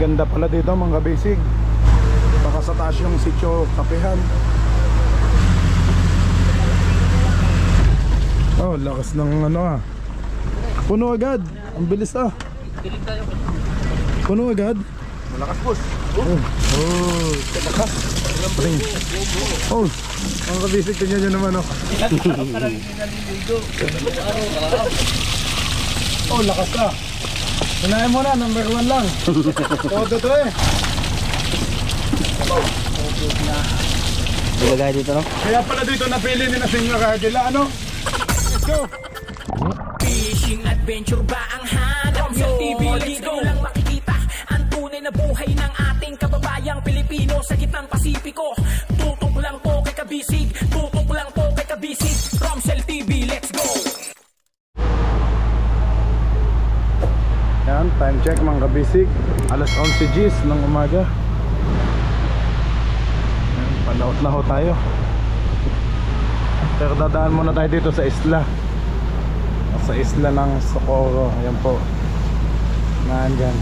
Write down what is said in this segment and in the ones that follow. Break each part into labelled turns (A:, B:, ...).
A: Maganda pala dito mga kabisig. Baka sa taas yung sitio Kapihan. Oh, lakas ng ano ah. Puno agad. Ang bilis ah. Puno agad.
B: Malakas boss.
A: Oh, lakas. Oh, mga kabisig, tingnan nyo naman oh. Oh, lakas na. Unahin mo na, number 1 lang. Todo to eh.
B: Ilagay dito no?
A: Kaya pala dito napili ni na Senyor Agila, ano? Let's go!
C: Fishing adventure ba ang hanap nyo? TV dito lang makikita ang tunay na buhay ng ating kababayang Pilipino sa gitnang Pasipiko. Tutok lang po kay Kabisig, tutok lang po kay Kabisig. Romsel TV, let's go!
A: Yan, time check mga kabisig. Alas 11 Gs ng umaga. Yan, palaot na ho tayo. Pero dadaan muna tayo dito sa isla. Sa isla ng Socorro. Ayan po. Nandyan.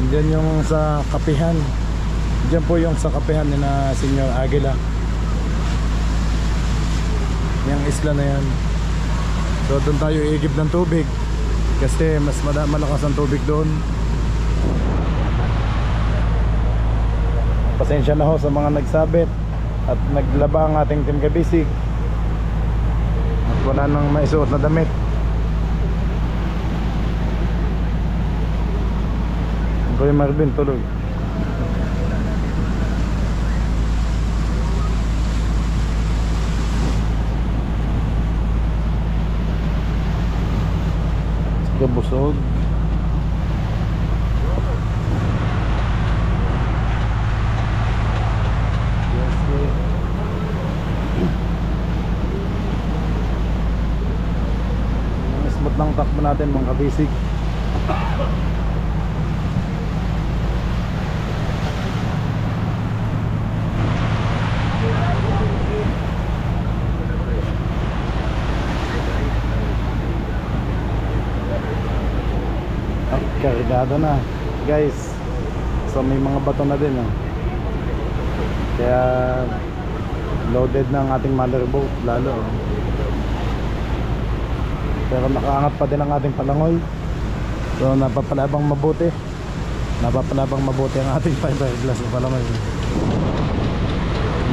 A: Nandyan yung sa Kapihan. Diyan po yung sa Kapihan ni na Senyor Agila. Yung isla na yan. So doon tayo iigib ng tubig kasi mas malakas ang tubig doon. Pasensya na ho sa mga nagsabit at naglaba ang ating Team Kabisig at wala nang maisuot na damit. Kuya Marvin tuloy. Sige busog. Smooth lang takbo natin mga kabisig. Kargado na guys. So may mga bato na din kaya loaded na ang ating motherboat lalo pero nakaangat pa din ang ating palangoy. So napapalabang mabuti ang ating fiberglass na palangoy.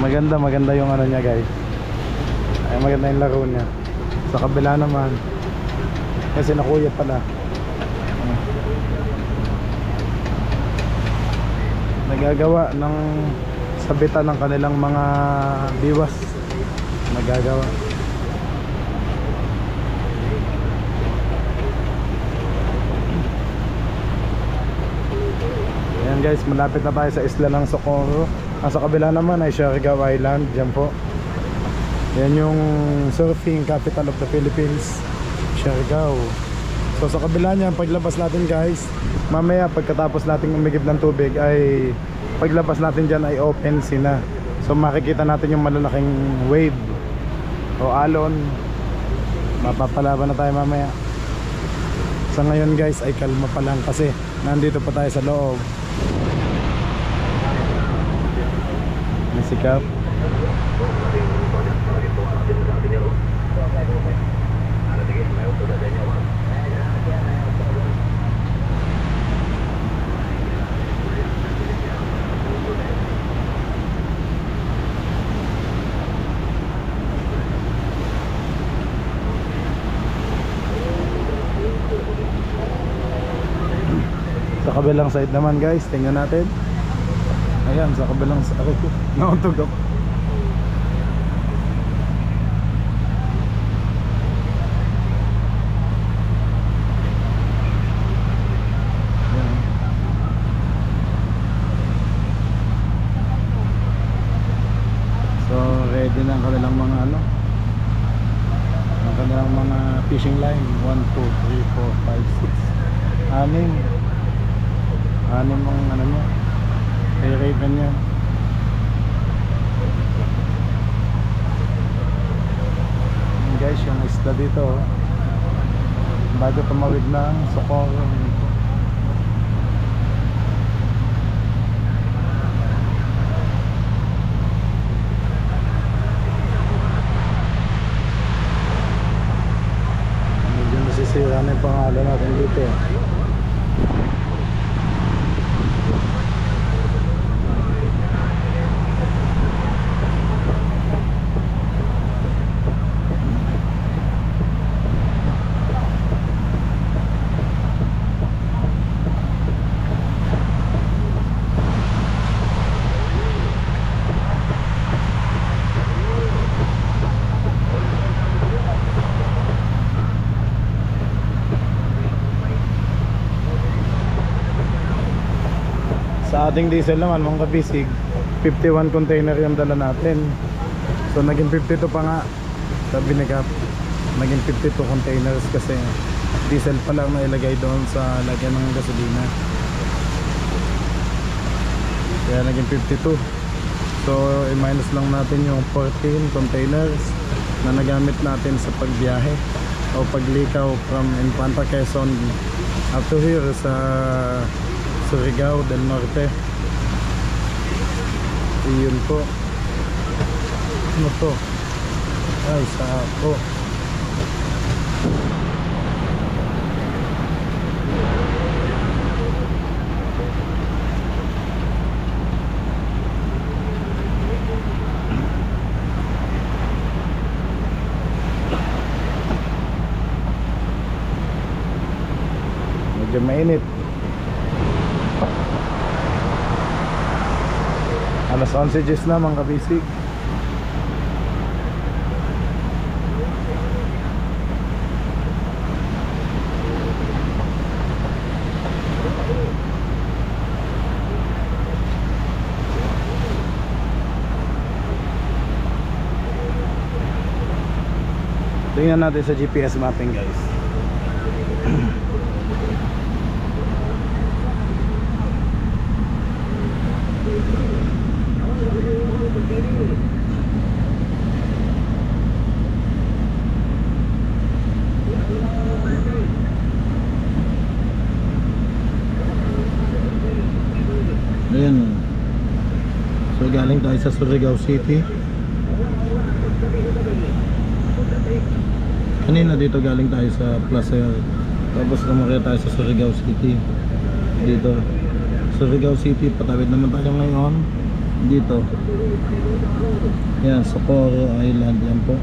A: Maganda yung ano niya guys. Ay maganda yung laro niya. Sa kabila naman kasi nakuya pala nagagawa ng sabitan ng kanilang mga biwas. Nagagawa. Ayan guys, malapit na tayo sa isla ng Socorro. Sa kabila naman ay Siargao Island. Diyan po. Yan yung surfing capital of the Philippines, Siargao. So sa kabila niya, paglabas natin guys, mamaya pagkatapos nating umigib ng tubig ay paglabas natin dyan ay open sea na. So makikita natin yung malalaking wave o alon. Mapapalaban na tayo mamaya. Sa ngayon guys ay kalma pa lang kasi nandito pa tayo sa loob. May sikap. Sa kabilang side naman guys, tingnan natin. Ayan, sa kabilang side ko nauntog ako. Ayan. So ready na ang kanilang mga ano, ang kanilang mga fishing line. 1, 2, 3, 4, 5, 6 anim ang ano niya, i-raven niya. Guys, yung isla dito bago tumawid ng Socorro. Sa ating diesel naman mga kabisig, 51 container yung dala natin. So naging 52 pa nga. Sabi ni Gap, naging 52 containers kasi diesel pa lang na ilagay doon sa lagyan ng gasolina. Kaya naging 52. So i-minus lang natin yung 14 containers na nagamit natin sa pagbiyahe o paglikaw from Infanta Quezon up to here sa Surigao del Norte. Iyon po. Ano to? Ay, sako. Medyo mainit. Alas 11 Gs na mga kabisig. Tingnan natin sa GPS mapping, guys. Ayan. So galing tayo sa Surigao City. Kanina dito galing tayo sa Placer. Tapos lumakya tayo sa Surigao City. Dito Surigao City, patawid naman tayo ngayon dito. Yan, Socorro Island. Yan po.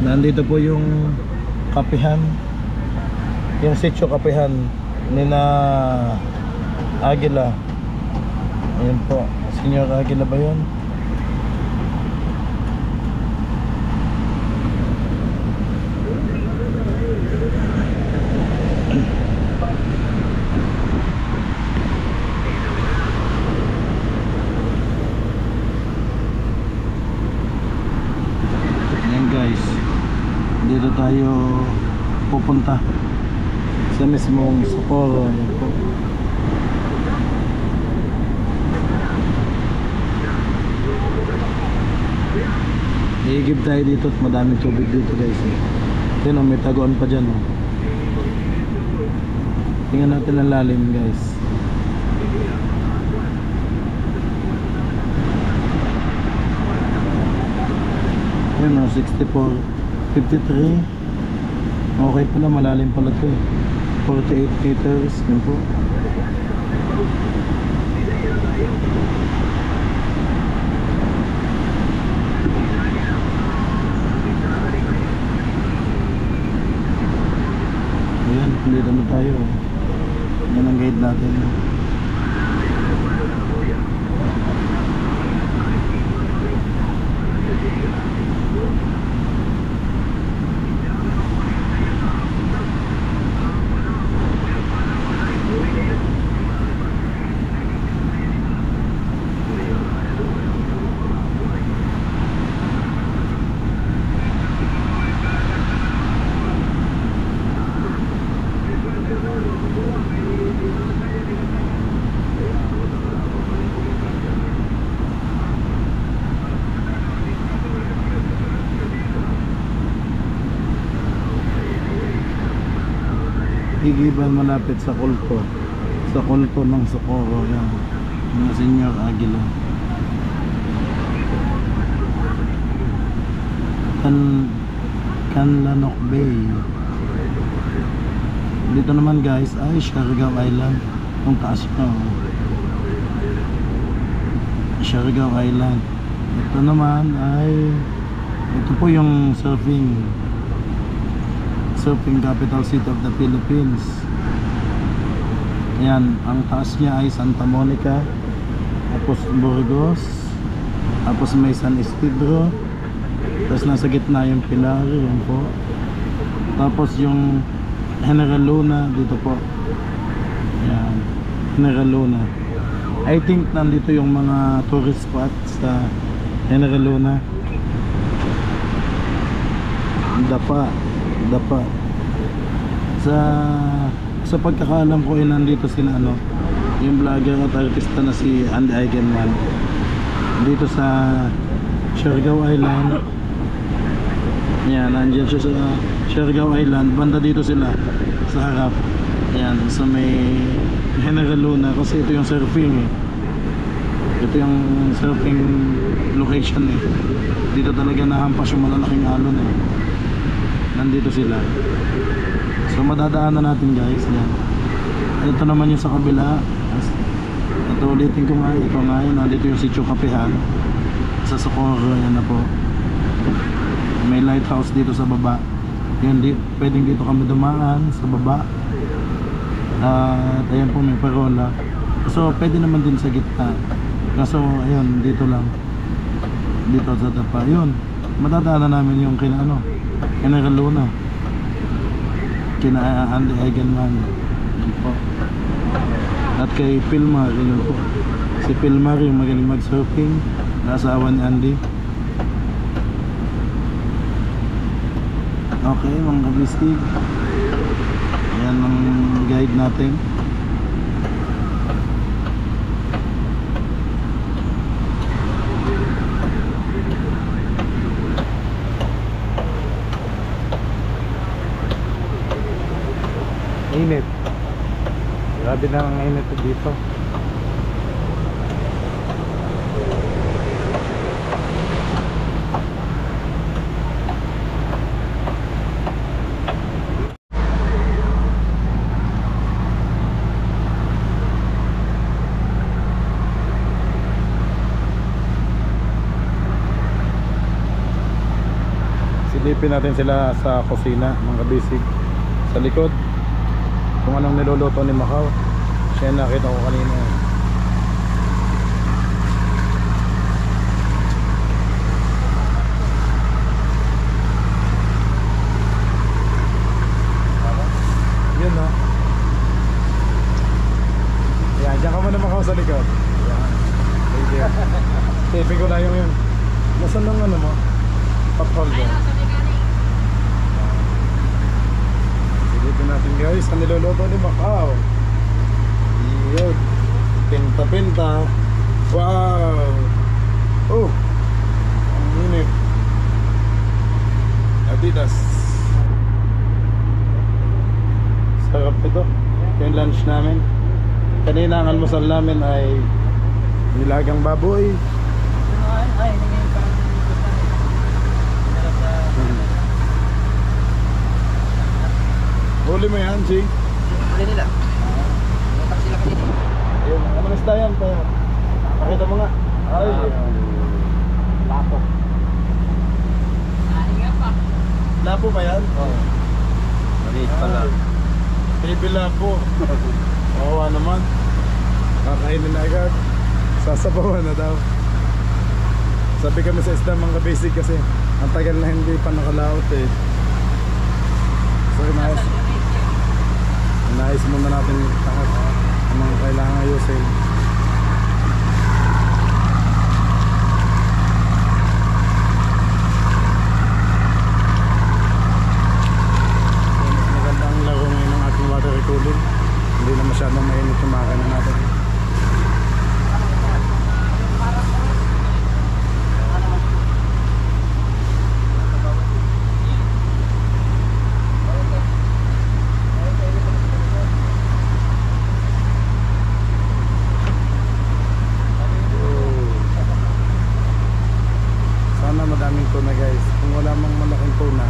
A: Nandito po yung kapihan, yung sitio kapihan nina Aguila. Ayan po, Senyor Aguila ba yun? Ayan guys, dito tayo pupunta sa mismong Socorro. Ayan po. Iigib tayo dito at madaming tubig dito guys. Ito may taguan pa dyan. Tingnan natin ang lalim guys. Ayan 64, 53. Okay pala, malalim pala ito. 48 meters. Yan po. Ayan, hindi naman tayo. Yan ang guide natin. Igiban malapit sa kulto ng Socorro. Yan, ng Senyor Aguila. Canlanok Bay. Dito naman guys ay Siargao Island. Kung taas na Siargao Island. Ito naman ay ito po yung surfing capital city of the Philippines. Ayan, ang taas niya ay Santa Monica, tapos Burgos, tapos may San Isidro, tapos nasa gitna yung Pilar. Yun po. Tapos yung General Luna dito po. Ayan. General Luna. I think nandito yung mga tourist spots sa General Luna. Dapa sa pagkakaalam ko ay nandito sila yung vlogger at artista na si Andy Eigenman dito sa Siargao Island. Yan, nandiyan siya sa Siargao Island, banda dito sila sa harap. Yan, sa may General Luna, kasi ito yung surfing ito yung surfing location dito talaga nahampas yung malalaking alon nandito sila. So madadaanan natin guys. Yan. Ito naman yung sa kabila. Ito ulitin ko nga. Ito nga yun. Nandito yung Sitio Kapihan sa Socorro. Yan na po. May lighthouse dito sa baba. Yan, pwedeng dito kami dumaan sa baba. At ayan po may parola. So pwede naman din sa gitna. Kaso ayun dito lang. Dito sa tapa. Yun. Madadaanan namin yung General Luna, kina Andy Eigenman. Yun po. At kay Pilmar, yun po. Si Pilmar yung magaling mag-surfing, asawa ni Andy. Okay mga kabistig, yan ang guide natin. Init. Grabe na ang init dito. Silipin natin sila sa kusina, mga bisig. Sa likod kung anong niluluto ni Macau. Siya nakita ko kanina. Yun no. Yan, dyan ka muna Macau sa likod. Yan. Thank you. Taping ko na yung yun. Nasaan lang mo? Pop holder. Dito natin guys, ang niluluto ni Macau. Yun. Pinta-pinta. Wow. Oh. Ang init. Adidas. Sarap ito. Yung lunch namin. Kanina ang almusal namin ay nilagang baboy. Huli mo yan, G?
B: Huli nila. Mutak sila kanina.
A: Ayun, amalas tayo yan. Pakita mo nga. Ay, lapo.
B: Nga pa.
A: Lapo ba yan?
B: Oo. Maliit pala.
A: Baby lapo. Oo naman. Kakainin na agad. Sasabawan na daw. Sabi kami sa isda mga basic kasi ang tagal na hindi pa nakalaot So inayos muna natin lahat ang mga kailangan ayusin. Mas magandang laro ngayon ng ating water cooling. Hindi na masyadong mainit yung makina natin. Madaming tuna guys. Kung wala mang malaking tuna,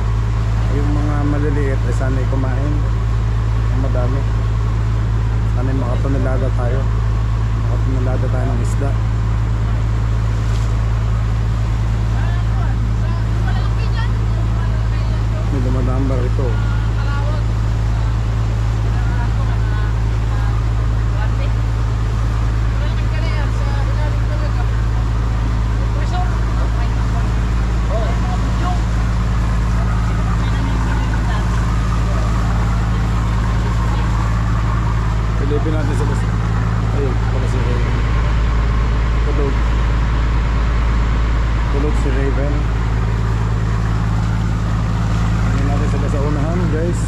A: yung mga maliliit ay sana'y kumain. Madami. Sana'y makatunilada tayo. Makatunilada tayo ng isda. May dumadaan ba rito? Silipin natin sa basta. Ayun, pala si Raven. Tulog. Tulog si Raven. Hindi natin sila sa unahan, guys.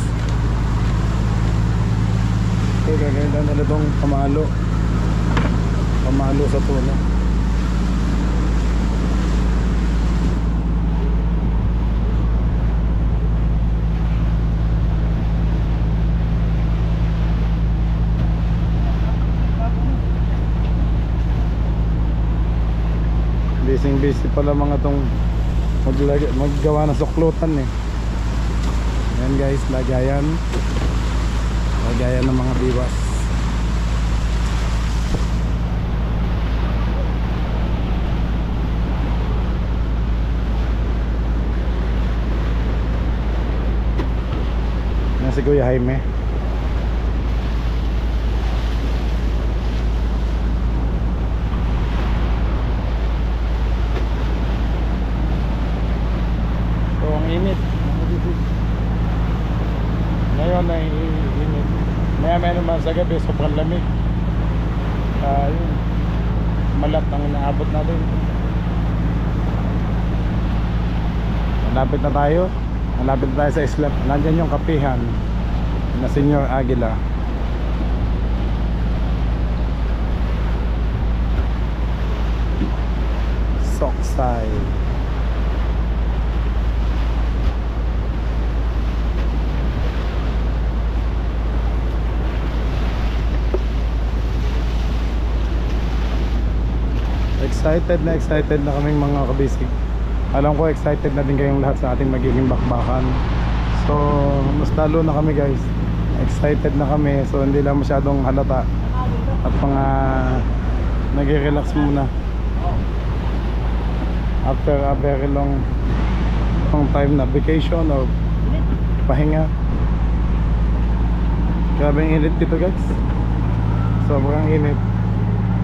A: Okay, gagawin lang nila itong pamalo. Pamalo sa puno. Busy pala mga tong maggawa ng suklutan eh. Yan guys, lagayan ng mga biwas. Yan si Kuya Jaime. Init. Ngayon ay init. Maya naman sa gabi sobrang lamig. Yun. Malat ang inaabot natin. Malapit na tayo. Malapit na tayo sa isla. Nandyan yung kapihan na Senyor Aguila. Soksay. Excited na kaming mga kabisig. Alam ko excited na din kayong lahat sa ating magiging bakbakan. So mas lalo na kami guys. Excited na kami. So hindi lang masyadong halata. At mga nag-relax muna after a very long time na vacation or pahinga. Grabe yung init dito guys. Sobrang init.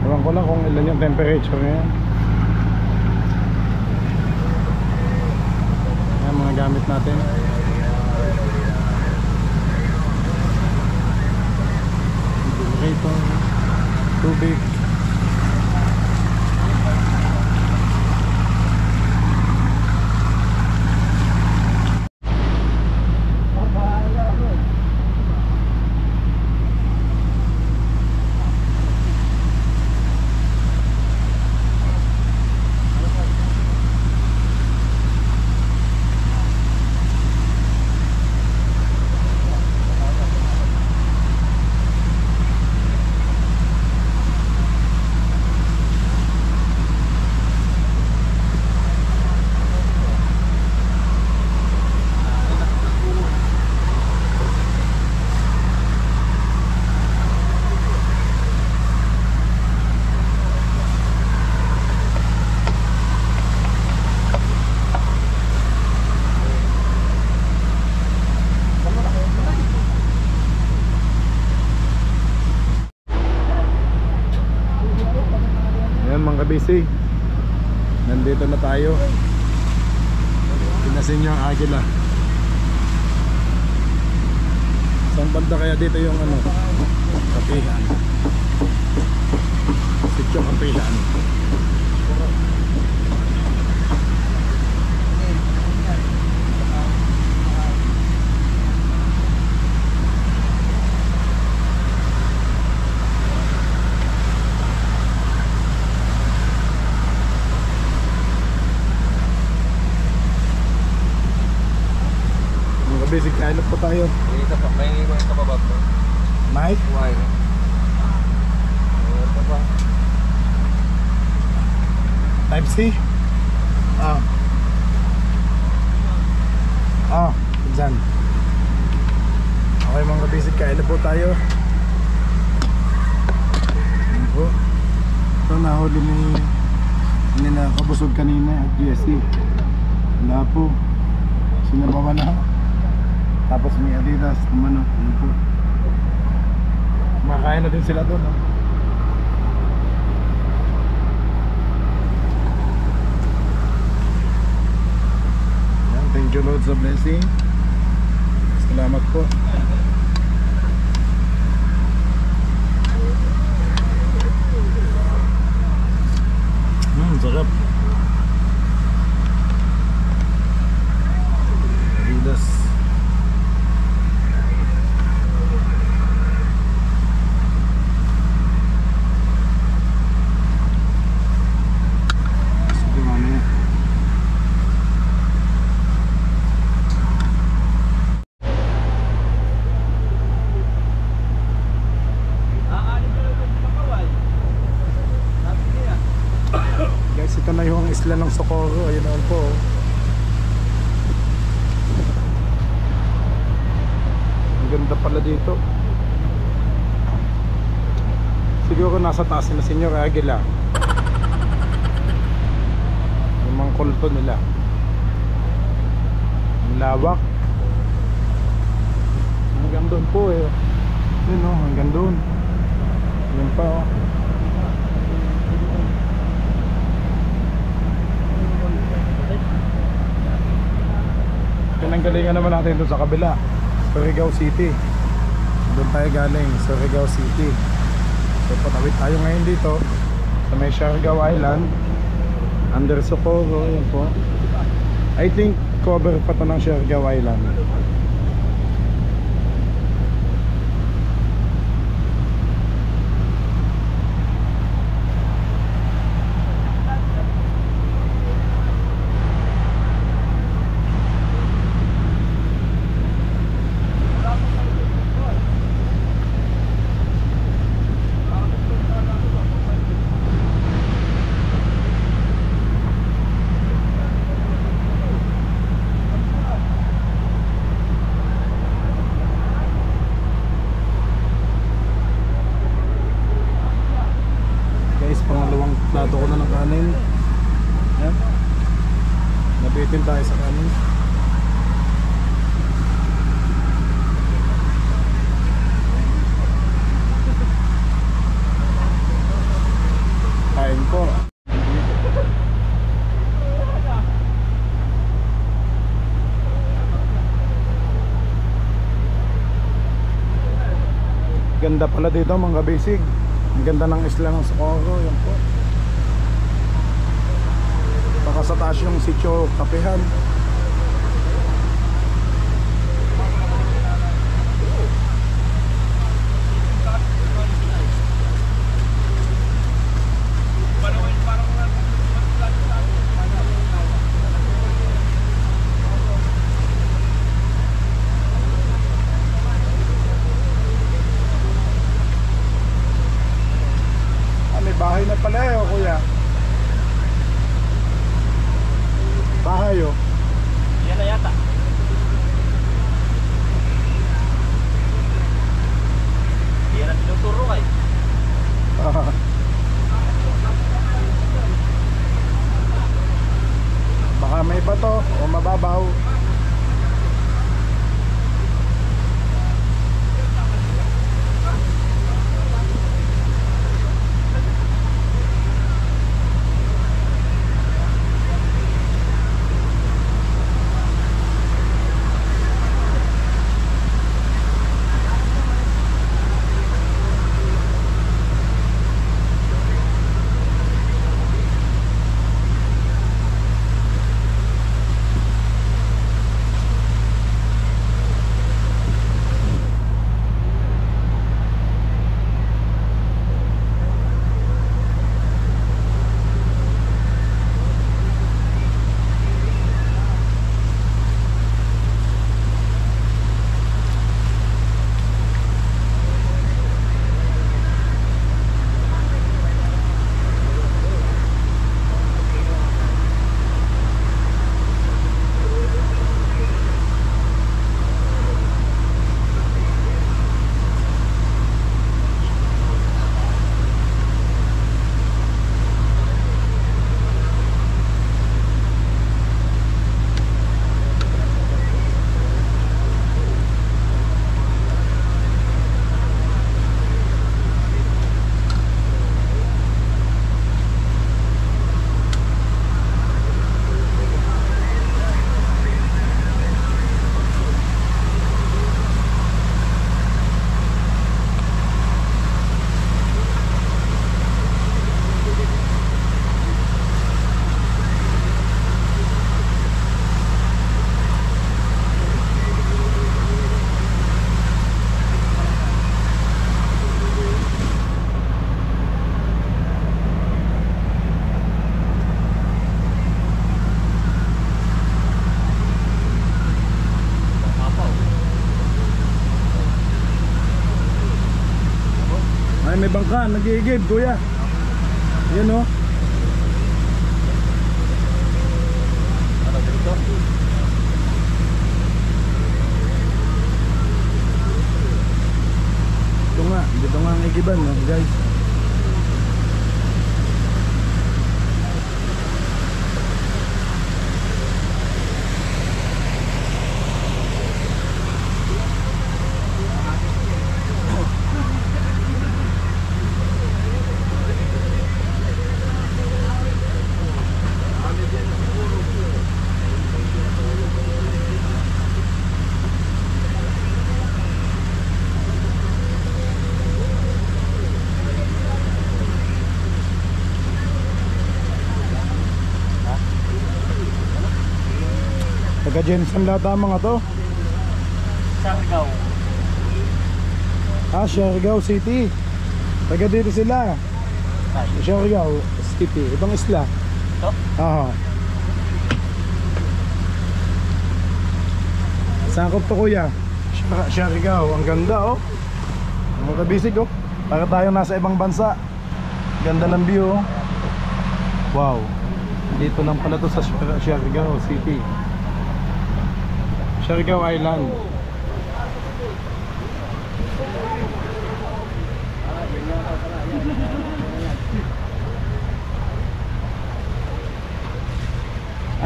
A: Ewan ko lang kung ilan yung temperature ngayon. Ayan mga gamit natin. Generator, tubig. Kabisig, nandito na tayo kina Senyor Aguila. Saan banda kaya dito yung ano, kapihan, sityo kapihan. Basic kailap po tayo.
B: May iniwan ka pa ba bro?
A: Mike?
B: Why? Ito pa.
A: Type C? Dyan. Okay mga basic kailap po tayo. Ayan po. Ito nahuli ni na kabusog kanina at GSC. Wala po. Sinabawa na. Tapos may Adidas, kumano, yun po. Makain na din sila doon. Yan, thank you Lord sa blessing. Salamat po. isla ng Socorro. Ayun naman po. Ang ganda pala dito. Siguro nasa taas na Senyor Aguila. Yung mga kulto nila. Ang lawak. Hanggang doon po eh. Yun o, hanggang doon. Yun pa o. Pinanggalingan naman natin doon sa kabila, Surigao City. Doon tayo galing, Surigao City. So patawid tayo ngayon dito sa may Siargao Island under Socorro. Yan po. I think cover pa to ng Siargao Island. Pangalawang plato ko na ng kanin. Yan. Nabitin tayo sa kanin. Kain po. Ganda pala dito mga basic. Ang ganda ng isla ng Socorro. Yan po. Baka sa taas yung sitio Kapihan. Bahay na pala eh, kuya. Bahay oh.
B: Yan na yata. Yan ang tinuturo ay.
A: Baka may bato o mababaw. May bangka, nag-iigib kuya. Yan o. dito nga ang Igiban, no, guys. Taga Jensen lahat ang mga to.
B: Siargao.
A: Siargao City. Taga dito sila.
B: Ay.
A: Siargao City. Ibang isla.
B: Ito?
A: Oo. Sakop to kuya. Siargao. Ang ganda oh. Mga kabisig oh. Para tayong nasa ibang bansa. Ganda ng view oh. Wow. Dito lang pala to sa Siargao City. Siargao Island.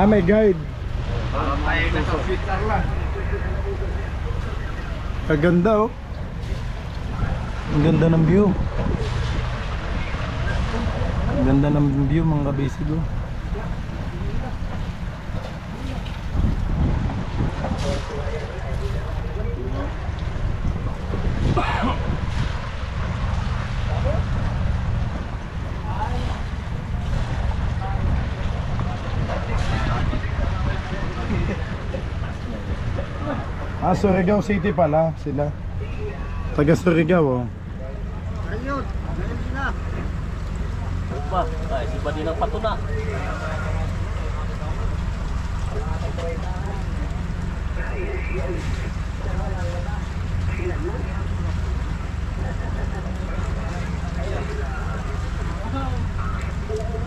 A: May guide. Kaganda oh. Ang ganda ng view. Ang ganda ng view mga kabisig oh. Surigao City pala sila. Taga Surigao oh.
B: Ayun. Ayun na. Ba, ay si ba din ang patuna.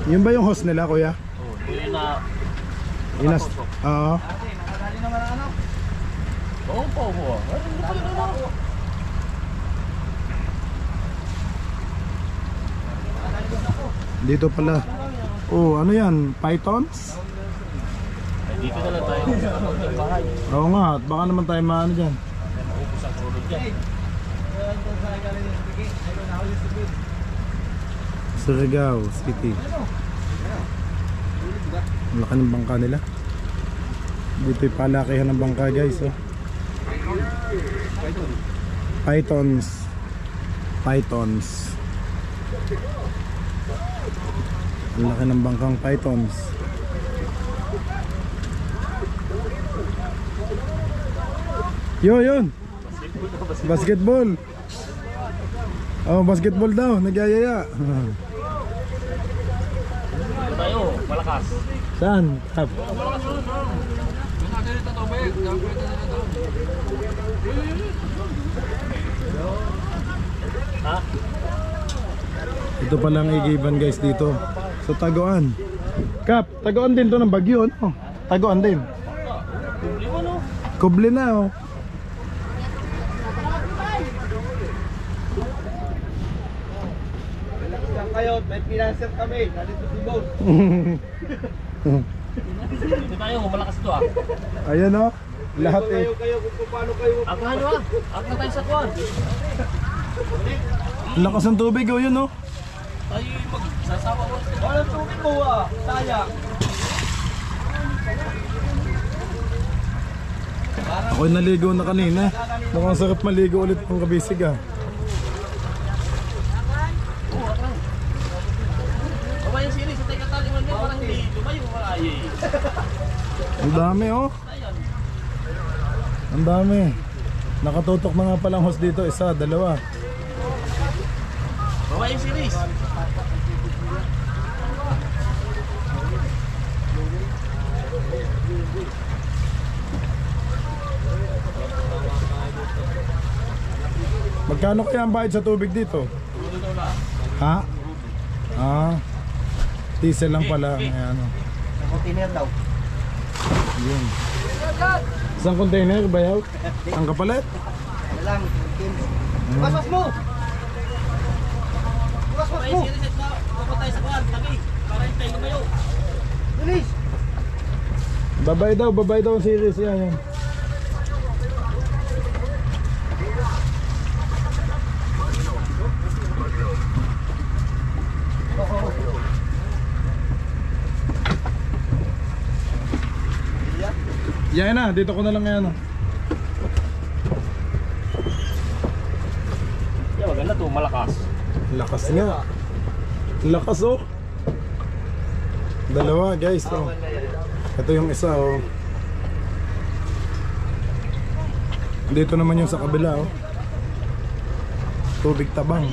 A: Yun ba yung host nila kuya?
B: Oh, yun na.
A: Inas. Oo.
B: Oo po po.
A: Dito pala. Oh, ano yan? Pythons?
B: Ay, dito na lang tayo sa bahay.
A: Oo nga, at baka naman tayo maano dyan.
B: Maupos ang ulo dyan.
A: Surigao City. Ang laki ng bangka nila. Dito yung palakihan ng bangka guys oh. Pythons. Pythons. Ang laki ng bangkang pythons. Yun. Basketball. Oh, basketball daw, nagyayaya.
B: Dito tayo, malakas.
A: Saan? Tap.
B: Ha?
A: Ito palang igiban guys dito sa Taguan. Kap, Taguan din to ng Bagyo no? Taguan din.
B: Kubli mo no?
A: Kubli na oh.
B: Kayo, may pinanser kami. Nandito si Boss. Dito tayo, malakas ito ah.
A: Ayan oh. Lahat eh.
B: Kayo, kung paano kayo. Ako ano ah? Ako na tayo sa tuwan.
A: Lakas ng tubig oh yun oh.
B: Tayo magsasama ko. Walang tubig mo ah. Sayang.
A: Ako'y naligo na kanina. Mukhang sarap maligo ulit ng kabisig ah.
B: Bawa yung series, sa tali man yan, parang hindi lumayo.
A: Ang dami oh. Ang dami. Nakatutok na nga palang host dito. Isa, dalawa.
B: Bawa yung series.
A: Magkano kaya ang bayad sa tubig dito? Ha? Diesel lang pala. Ayan oh.
B: Container daw.
A: Yun. Isang container bayaw? Ang kapalit?
B: Lang. Paspas mo! Para yung series na pupunta tayo sa kuwan, tabi. Para yung tayo lumayo. Bilis!
A: Babay daw ang series yan. Yan na, dito ko na lang yan.
B: Yeah, maganda to, malakas.
A: Lakas nga. Lakas oh. Dalawa guys oh. Ito yung isa oh. Dito naman yung sa kabila oh. Tubig tabang.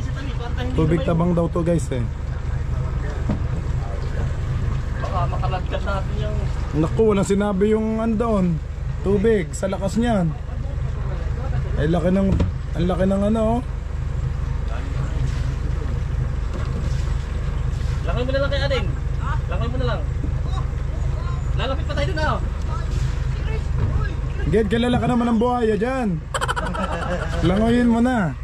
A: Tubig tabang daw to guys eh.
B: Baka makalagkat natin yung...
A: Naku, walang sinabi yung andoon. Tubig, sa lakas niyan. Ay laki ng, ang laki ng ano oh.
B: Lakay mo na lang kay Ading. Lakay mo na lang. Lalapit pa tayo doon ah.
A: Ged, kilala ka naman ng buhaya dyan. Langoyin mo na.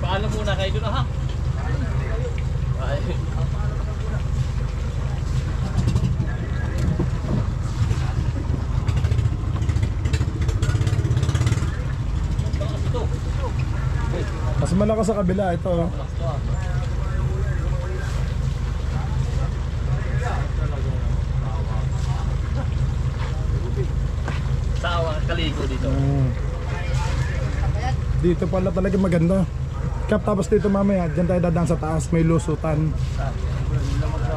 B: Paalam muna kayo doon ah ha. Ay.
A: Mas malakas sa kabila ito oh.
B: Sawa, kaligo dito.
A: Dito pala talaga maganda. Kap, tapos dito mamaya, dyan tayo dadaan sa taas, may lusutan.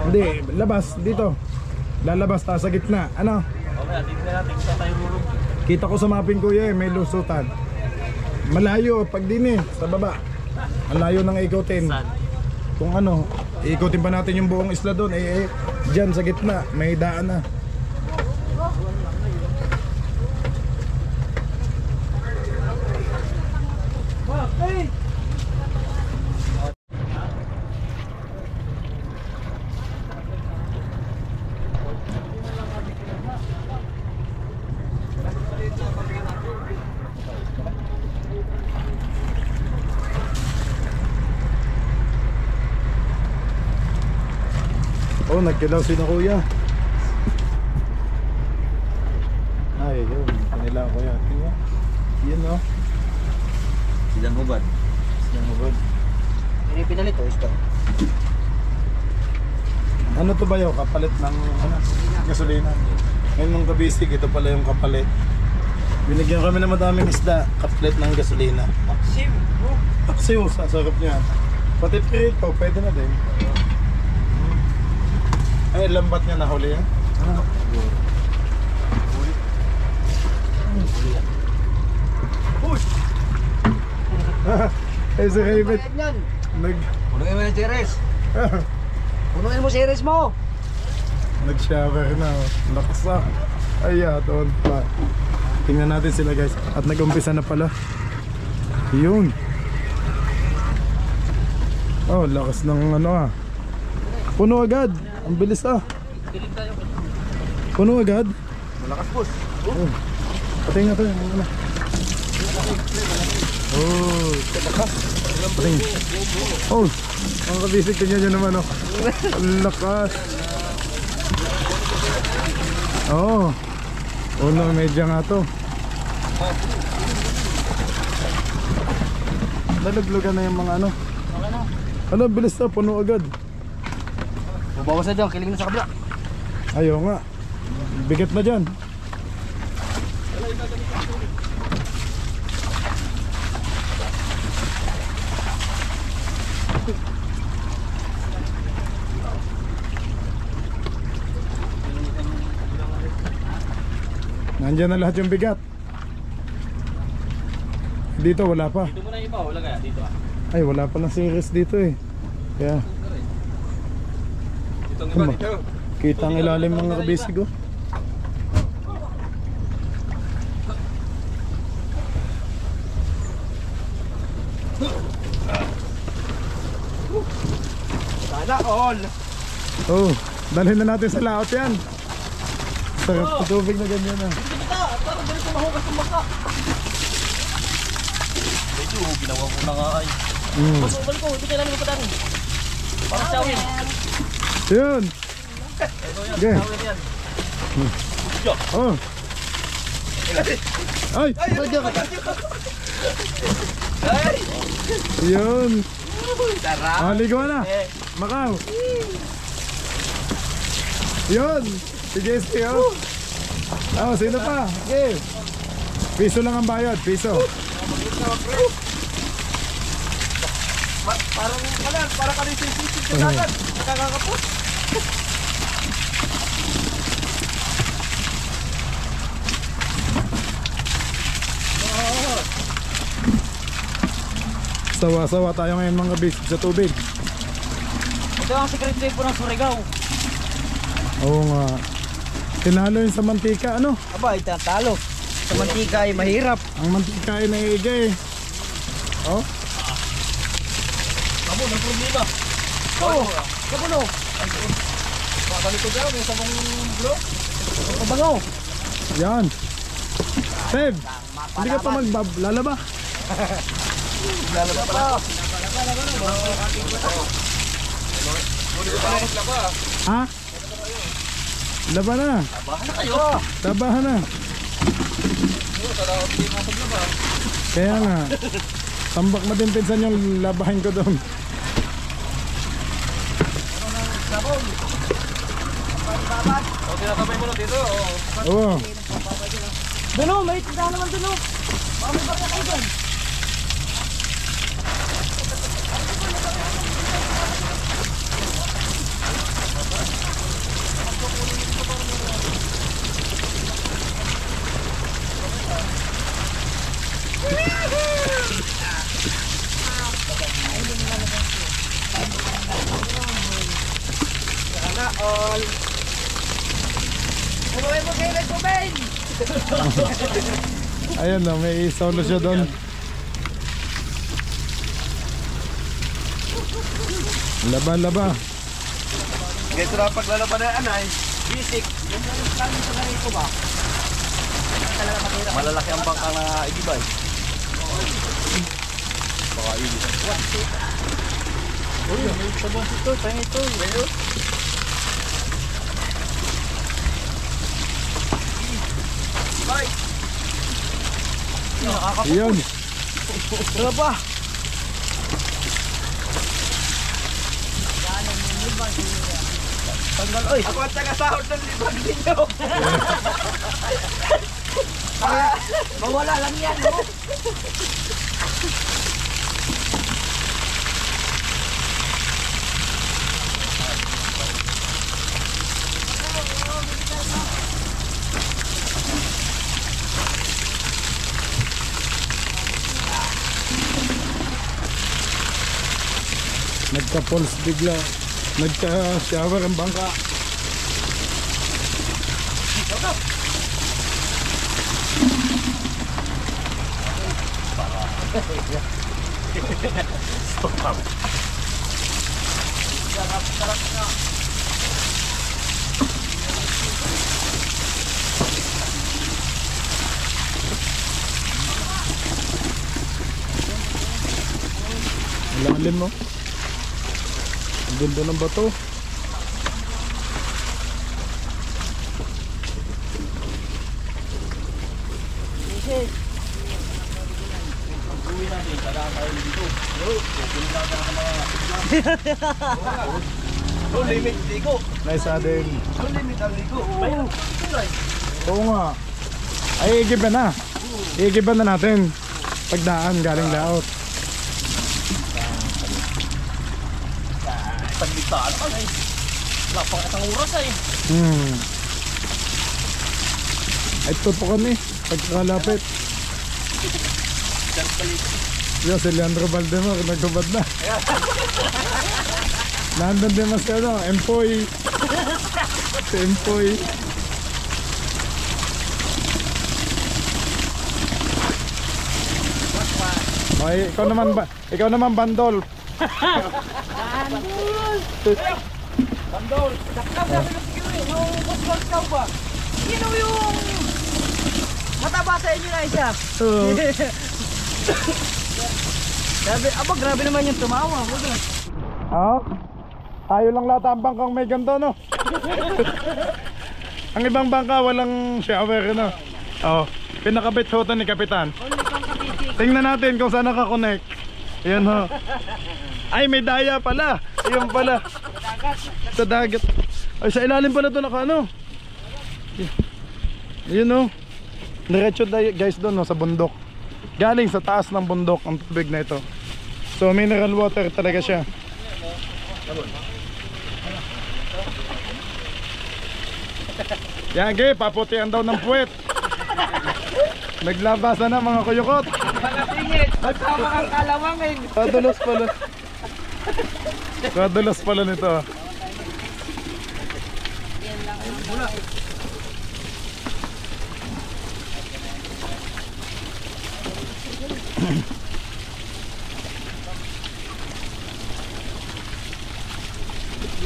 A: Hindi, labas, dito. Lalabas tayo sa gitna. Ano?
B: Okay, dito na natin sa tayo rurog.
A: Kita ko sa mapping kuya may lusutan. Malayo, pag din sa baba. Ang layo nang ikutin.
B: Saan?
A: Kung ano, ikutin pa natin yung buong isla doon. Dyan sa gitna, may daan na. Oh, nagkilaw si na kuya. Ay, yun. Kanilaw ko yan. Tingnan. Yun oh.
B: Silang hubad.
A: Silang hubad.
B: Ini pinalit o ito?
A: Ano to ba yung kapalit ng ano, gasolina? Ngayon nung kabisig, ito pala yung kapalit. Binigyan kami ng madaming isda, kapalit ng gasolina.
B: Sim!
A: Paksiw, sasarap niya. Pati prito, pwede na din. Ay, lambat niya nahuli yan. Ano? Uy! Eh, si Raymond
B: Punuin mo yung series. Punuin mo series mo.
A: nag-shower na oh. Lakas ah. Ay, doon pa. Tingnan natin sila guys. At nag-umpisa na pala. Yun. Oh, lakas ng ano ah. Puno agad. Ang bilis ah. Puno agad.
B: Malakas boss.
A: Oh. Patingin natin. Ano? Oh, lakas. Patingin. Oh, ang kabisig kanya dyan naman oh. Ang lakas. Oh. Uno medya nga to. Nalaglugan na yung mga ano. Ano, bilis na. Puno agad.
B: Bubawas na dyan, kiling na sa kabila.
A: Ayaw nga. Bigat na dyan. Nandiyan na lahat yung bigat. Dito wala pa.
B: Dito mo na iba, wala kaya dito ah.
A: Ay, wala pa ng series dito eh. Kaya
B: Itong iba dito.
A: Kita ang ilalim mga kabisig oh.
B: Sana all.
A: Oh, dalhin na natin sa laot yan. Sarap sa tubig na ganyan ah.
B: Kita, parang ganito mahugas ng baka. Medyo, ginawa ko na nga ay. Masubal ko, hindi kailangan ko pa dami. Parang sawin.
A: Yun.
B: Ito yan,
A: Okay.
B: sawin yan.
A: Oh. Ay,
B: Ay!
A: yun.
B: Sarap!
A: Ah, ligaw na. Makaw. Yun. Si JST oh. Oh, sino pa? Okay. Piso lang ang bayad, piso.
B: Parang ka rin sisisip sa dagat. Nakakakapot.
A: Sawa-sawa tayo ngayon mga bisig sa tubig.
B: Ito ang secret safe po ng Surigao.
A: Oo nga. Tinalo yun sa mantika, ano?
B: Aba, itatalo. Sa mantika ay mahirap.
A: Ang mantika ay naiigay. Oh,
B: Abo, ng problema. Oo, kapuno. Makalito daw, may sabong blok. Kabangaw.
A: yan. Seb, hindi ka pa lalaba.
B: Lalaba pa.
A: Ha? Laba na.
B: Bahan na kayo.
A: Tabahan na. Kaya nga. Tambak na din pinsan yung labahin ko doon.
B: O, tinatapay mo na dito.
A: Oo.
B: Duno, may tindahan naman duno. Baka may baka kayo dyan. Sana all. Umuwi mo kayo nagpumain!
A: Ayan na, may solo siya doon. Laba.
B: Ganito na paglalaban na anay. Basic. Yung namin sa ganito ba? Malalaki ang bangka na igibay. Baka ibig. Uy, may sabong ito. Tayo ito. Ngayon. Bye!
A: Yun.
B: Tara ba? Tanggal, oy! Ako ang taga-sahod ng libag ninyo! Mawala lang yan, no?
A: Nagka-pulse bigla. Nagka-shower ang bangka.
B: Stop. Sarap na.
A: Lalim mo. Ang ganda ng bato.
B: Pag-uwi natin, tayo dito. No limit ligo.
A: Nice ading.
B: No limit ang ligo.
A: Oo nga. Ay, igiban na. Igiban na natin. Pagdaan galing laot.
B: Pagbitaan ka na eh. Wala pang isang oras eh.
A: Ay, tutukan eh. Pagkalapit. Yo, si Leandro Valdemar, nagtubad na. Nandun din mas ano, employee. Si employee. Okay, ikaw naman bandol.
B: Bandol. Saksaw sabi ng security. Yung saksaw ba? Sino yung mataba sa inyo na isa? Sabi, grabe naman yung tumawa.
A: Oh, tayo lang lahat ang bangkang may ganito, no? Ang ibang bangka walang shower, no? Oh, pinakabit ho ni Kapitan. Tingnan natin kung saan nakakonect. Ayan ho. Ay, may daya pala. Ayun pala. Sa dagat. Ay, sa ilalim pala ito naka ano. Ayun ho. Diretso guys doon no, sa bundok. Galing sa taas ng bundok ang tubig na ito. So mineral water talaga siya. Yan, gay, paputian daw ng puwet. Naglabasan na mga kuyukot.
B: Mga singit, magkama kang kalawangin.
A: Kadulos pala. Kadulos pala nito.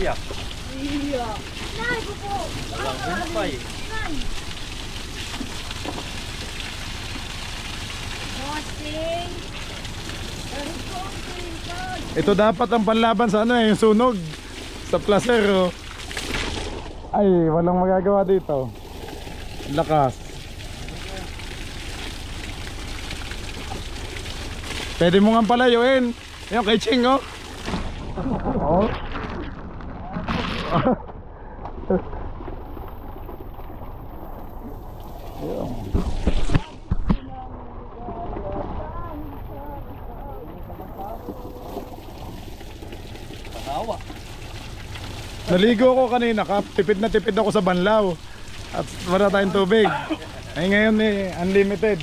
B: Iya.
D: Iya. Nay, buko.
B: Kumpay.
D: Bossing.
A: Ito dapat ang panlaban sa ano yung sunog. Sa placer oh. Ay, walang magagawa dito. Lakas. Pwede mo nga palayuin. Yung kay Ching oh. Oh. Naligo ako kanina, tipid na tipid ako sa banlaw. At wala tayong tubig. Ay ngayon eh, unlimited.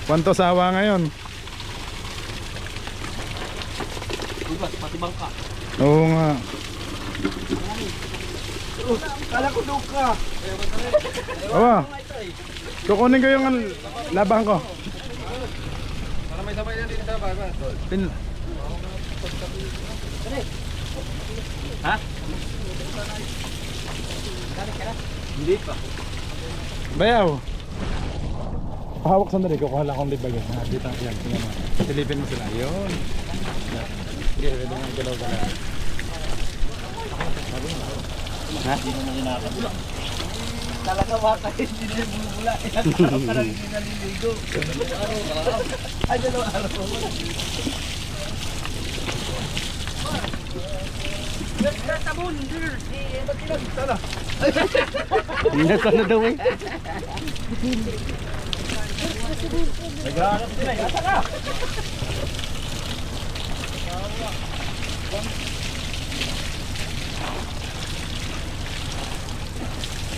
A: Kwanto sawa ngayon?
B: Bukas, pati bangka.
A: Oo nga.
B: Kala ko duka.
A: Oo. Kukunin ko yung labang ko.
B: Para may sabay na din sa baga. Ha? Hindi pa.
A: Bayaw. Pahawak sandali, kukuha lang akong libag. Dito ang yan. Silipin mo sila. Yun. Sige, pwede nga galaw-galaw.
B: Ha? Hindi naman ginakabula. Talaga baka hindi na bumula. Ilang araw ka lang hindi naliligo. Araw. Ay, dalawang araw. Tabon, dear. Ba't kinagita na?
A: Ingat na daw eh.
B: Naghahanap sila. Yata ka.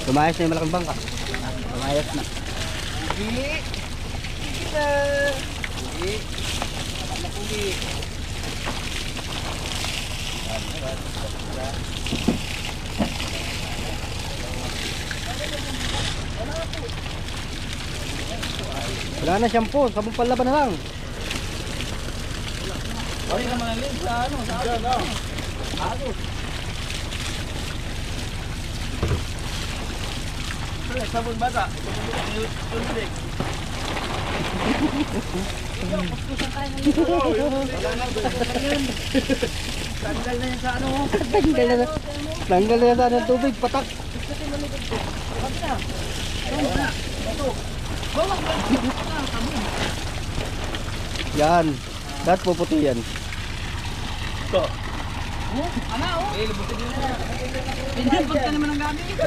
E: Lumayas na yung malaking bangka. Lumayas na.
B: Hindi. Hindi na. Hindi. Dapat na puli.
E: Wala na shampoo, sabong panlaban na lang.
B: Ay, naman ang link sa ano? Sa ano? Agos. Sabon bata. Tuntik. Tanggal na yan sa ano.
E: Tanggal na yan ng tubig, patak. Yan, lahat puputi yan.
B: Ito. Ama, oh. Eh, lubutin nyo na. Hindi, pagka naman ang gamit.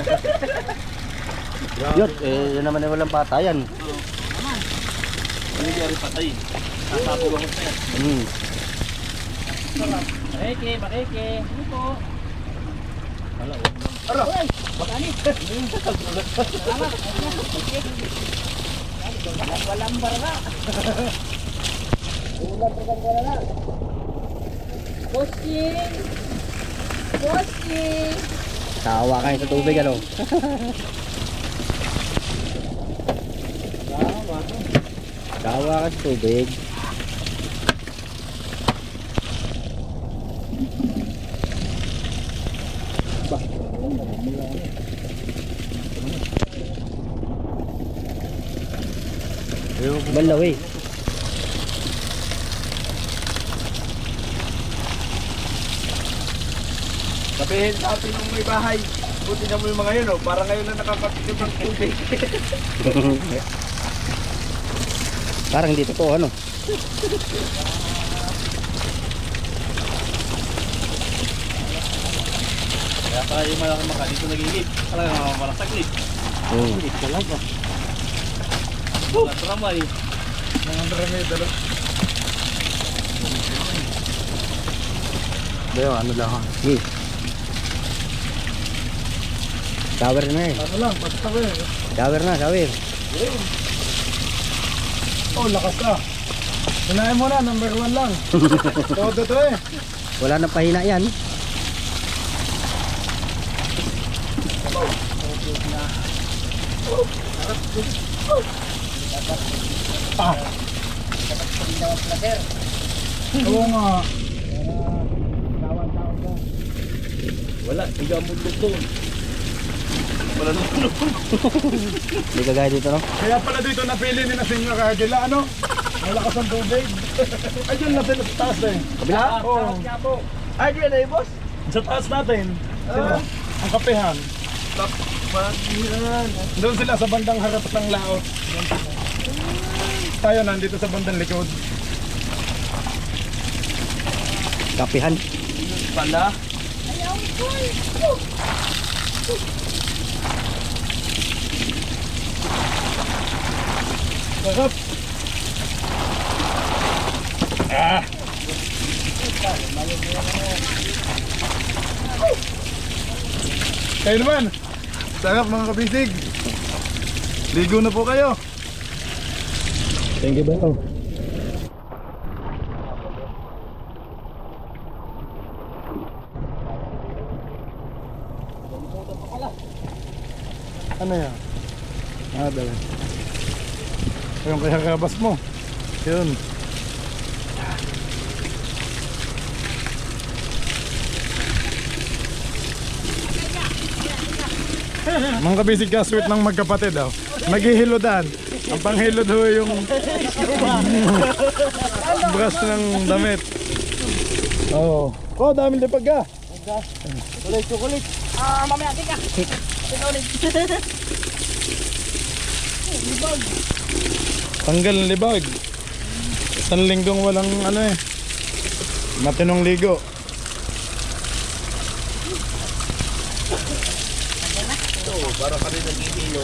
E: Yun, yun naman ay walang patayan.
B: Hindi rin patayin. Sasapo ba ko sa'yo? Bakeke, bakeke. Ano po? Ara! Bakani! Salamat! Walang barga! Ulam barga na!
D: Bossing! Bossing!
E: Tawa kayo sa tubig, ano? Tawa ka sa tubig. Balaw eh.
B: Sabihin sa atin yung may bahay. Buti na mo yung mga yun, oh. Para ngayon na nakakatikim ng tubig.
E: Parang dito to, ano?
B: Kaya pala yung malaking maka dito nagigib. Talaga mga malasaglit.
E: Hindi talaga.
B: Mga tramay.
A: Mga marami dalo. Deo, ano lang ha?
E: Sige. Shower na eh.
A: Ano lang, basta ko eh.
E: Shower na, shower.
A: Oh, lakas ka. Unahin mo na, number 1 lang. Todo to eh.
E: Wala nang pahina yan.
A: Oo nga.
B: Wala, tiga mo doon. Wala nung
E: Hindi ka gaya dito, no?
A: Kaya pala dito napili ni na Senyor Agila, ano? Malakas ang tubig. Ayun na sila sa taas eh.
E: Kabila?
A: Oo.
B: Ay, di na boss.
A: Sa taas natin. Sila. Ang kapehan.
B: Pagyan.
A: Doon sila sa bandang harap ng laot. Tayo nandito sa bandang likod.
E: Kapihan.
B: Pala.
A: Sarap. Ah. Kayo naman. Sarap mga kabisig. Ligo na po kayo. Thank you ba ito? Ano yan? Ah, dali. Yung kaya kabas mo. Yun. Mga kabisig ka, sweet ng magkapatid daw. Naghihilodan. Ang panghilod ho yung brush ng damit. Oo. Oh, daming lipag ka.
B: Chocolate. Ah, mamaya tika. Tika ulit.
A: Tanggal ng libag. Isang linggong walang ano eh. Matinong ligo.
B: Para kami nag-ihilo.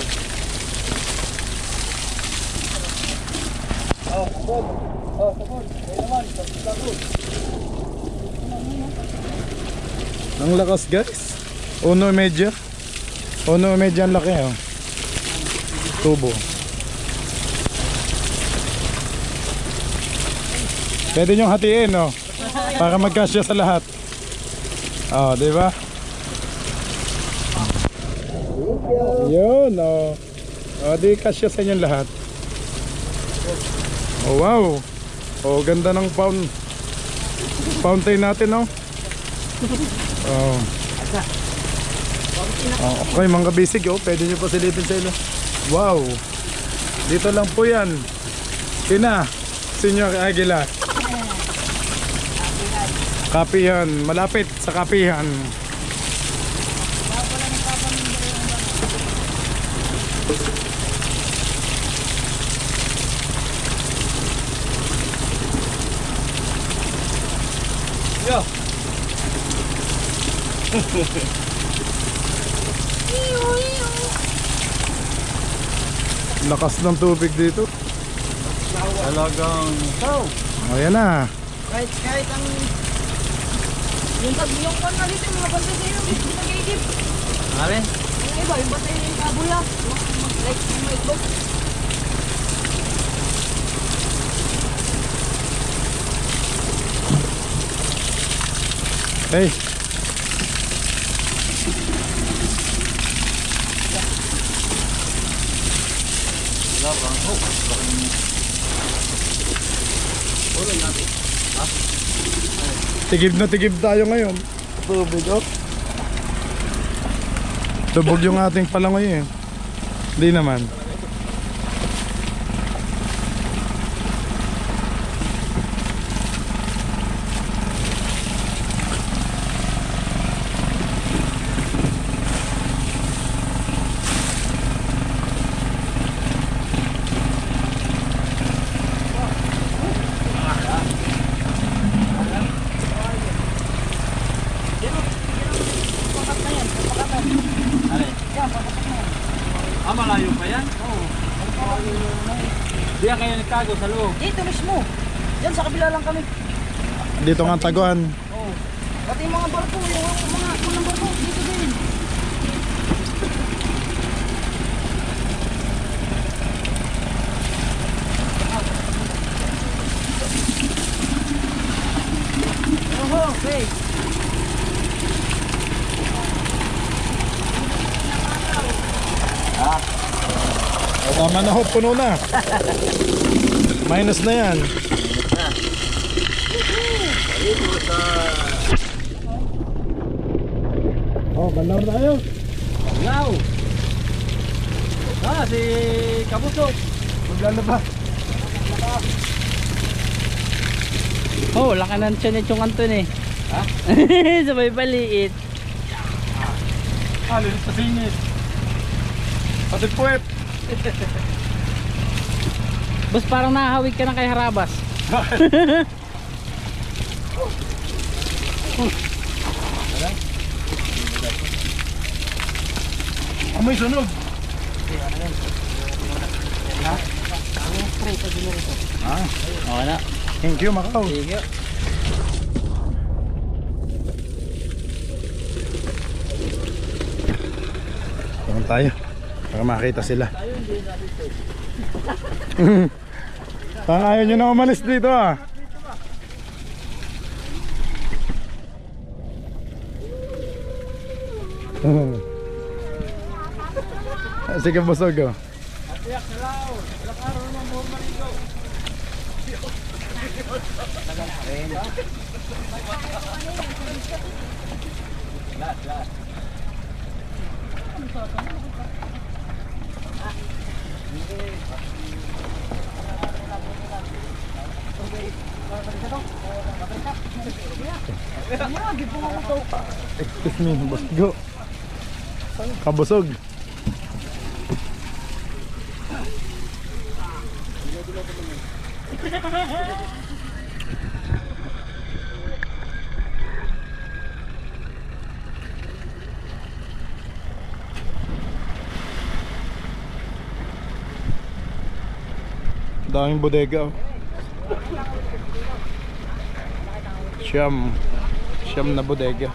B: Oh, sabon. Oh, sabon. Kaya naman, sabon.
A: Ang lakas guys. Uno medya. Uno medya ang laki oh. Tubo. Pwede nyo hatiin no. Para magkasya sa lahat. Oh, di ba? Yun oh. Oh, di kasya sa inyong lahat. Oh wow. Oh, ganda ng fountain natin no. Oh. Oh, okay mga kabisig oh, pwede nyo pa silipin sa ilo. Wow. Dito lang po yan. Kina Senyor Agila. Kapihan, malapit sa Kapihan.
B: Yo.
A: Lakas ng tubig dito.
B: Talagang
A: O yan na.
D: Kahit ang... Yung pan na dito, mga bantay sa'yo, dito nag-iigib.
B: Alin?
D: Yung iba, yung bantay yung kabuya. Like, yung may itlog.
A: Hey. Tigib tayo ngayon.
B: Tubig, oh.
A: Lubog yung ating palangoy eh. Hindi naman.
B: Malayo pa yan? Oo. Diyan kayo nagtago sa loob?
D: Dito mismo. Yan sa kabila lang kami.
A: Dito nga taguan.
D: Oo. Pati yung mga barko, yung mga barko, dito din. Oh, okay.
A: Tama na ho, puno na. Minus na yan. Oh, banlaw na tayo.
B: Wow! Si Kabusok.
A: Maglalaba.
E: Oh, laki ng tiyan ni Chong Anton eh.
B: Ha?
E: Sabay baliit.
A: Lilis sa singit. Pati puwet.
E: Bas parang nahawig ka na kay Harabas.
A: Amoy sunog.
E: Okay na.
A: Thank you, Macau.
E: Sige.
A: Punta tayo para makita sila. Parang ayaw nyo na umalis dito ah. Sige, busog oh. Excuse me, busgo. Kabusog. Daming bodega oh. Siyam na bodega.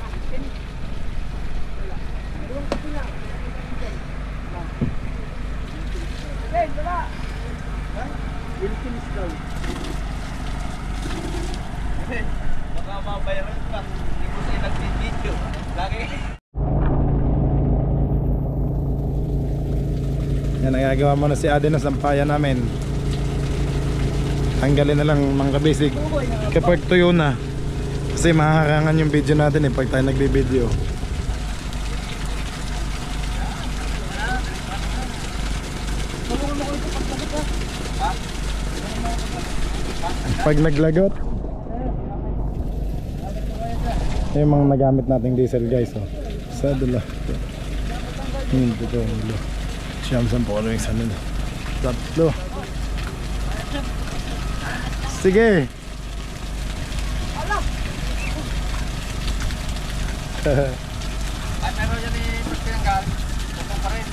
B: Baka mabayaran ka. Hindi ko sa'yo nag-video. Lagi.
A: Yan, nagagawa mo na si Ade na sampayan namin. Tanggalin na lang mga kabisig kapag tuyo na. Kasi mahaharangan yung video natin eh pag tayo nagbe-video. Pag naglagot, yung mga nagamit nating diesel guys oh. Sa dula. Hindi ko ulo. Siyam sampo yung isa nila. Tatlo. Sige.
B: Ay, meron dyan ni Pinanggal. Tutong pa rin.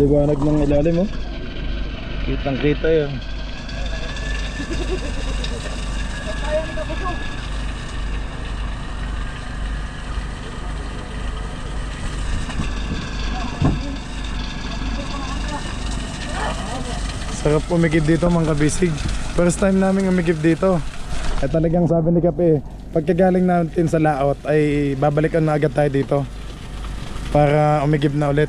A: Liwanag ng ilalim oh. Kitang kita yun. Sarap umikid dito mga kabisig. First time namin umigib dito. At talagang sabi ni Kape, pagkagaling natin sa laot ay babalikan na agad tayo dito para umigib na ulit.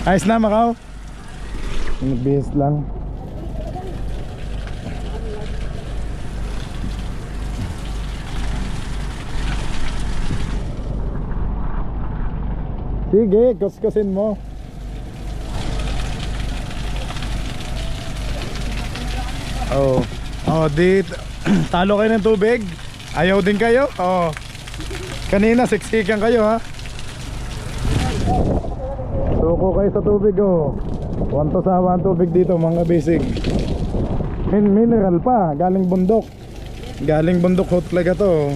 A: Ayos na Macau? Nagbihis lang. Sige, kuskusin mo. Oh, di talo kayo ng tubig. Ayaw din kayo? Oh. Kanina siksikan kayo ha. Suko kayo sa tubig oh. Wanto sawa ang tubig dito mga basic. Mineral pa, galing bundok. Galing bundok ho talaga to.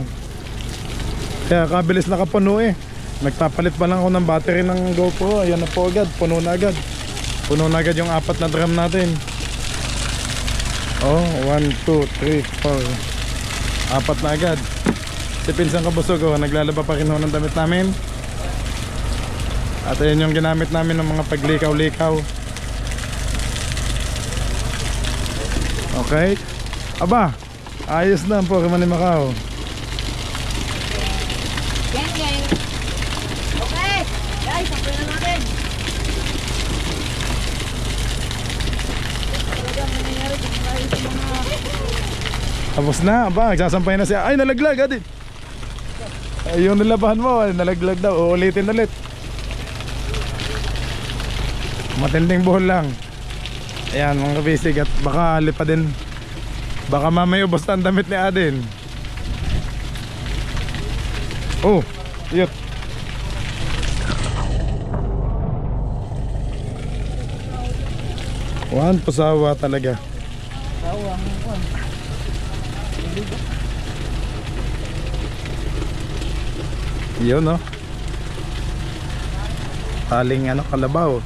A: Kaya kabilis nakapuno eh. Nagpapalit pa lang ako ng battery ng GoPro. Ayan na po agad, puno na agad. Puno na agad yung 4 na drum natin. Oh, 1, 2, 3, 4. 4 na agad. Si Pinsang Kabusog oh, naglalaba pa rin ho ng damit namin. At ayan yung ginamit namin ng mga paglikaw-likaw. Okay. Aba, ayos na po kami ni Macau.
D: Gang, gang. Okay. Guys, sampay na natin. Talagang nangyayari kung tayo sa mga...
A: Tapos na, aba, nagsasampay na siya. Ay, nalaglag adit. Ay, yung nilabahan mo, ay, nalaglag daw. Uulitin ulit. Matinding buhol lang. Ayan mga kabisig. At baka lipa din. Baka mamaya ubos na ang damit ni Adin. Oh, yut. One, pasawa talaga. Yun no. Taling ano, kalabaw.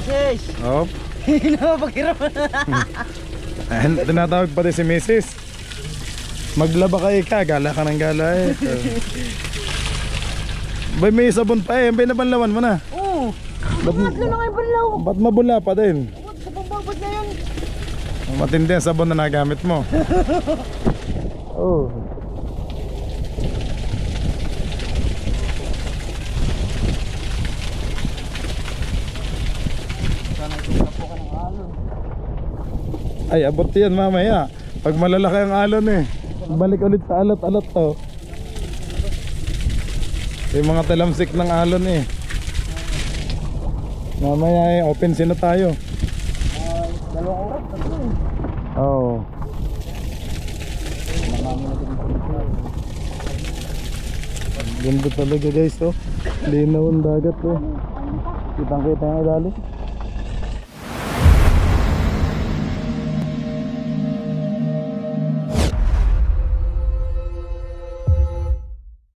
B: Mrs.
A: Hop.
B: Napapagkiraman.
A: Ayan, tinatawag pati si Mrs. Maglaba kayo ka, gala ka ng gala eh. Bay, may sabon pa eh, bay nabanlawan mo na.
B: Oo.
A: Ba't,
B: Tatlo na kayo banlaw.
A: ba't mabula pa din?
B: Sa pambabot na yan.
A: Matindi ang sabon na nagamit mo. Oh. Ay, abot yan mamaya. Pag malalaki ang alon eh. Balik ulit sa alot-alot to. Yung mga talamsik ng alon eh. Mamaya eh, open sino tayo.
B: Dalawang oras. Tatlo eh.
A: Oo. Ganda talaga guys oh. Linaw ang dagat oh. Kitang kita yung ilalim.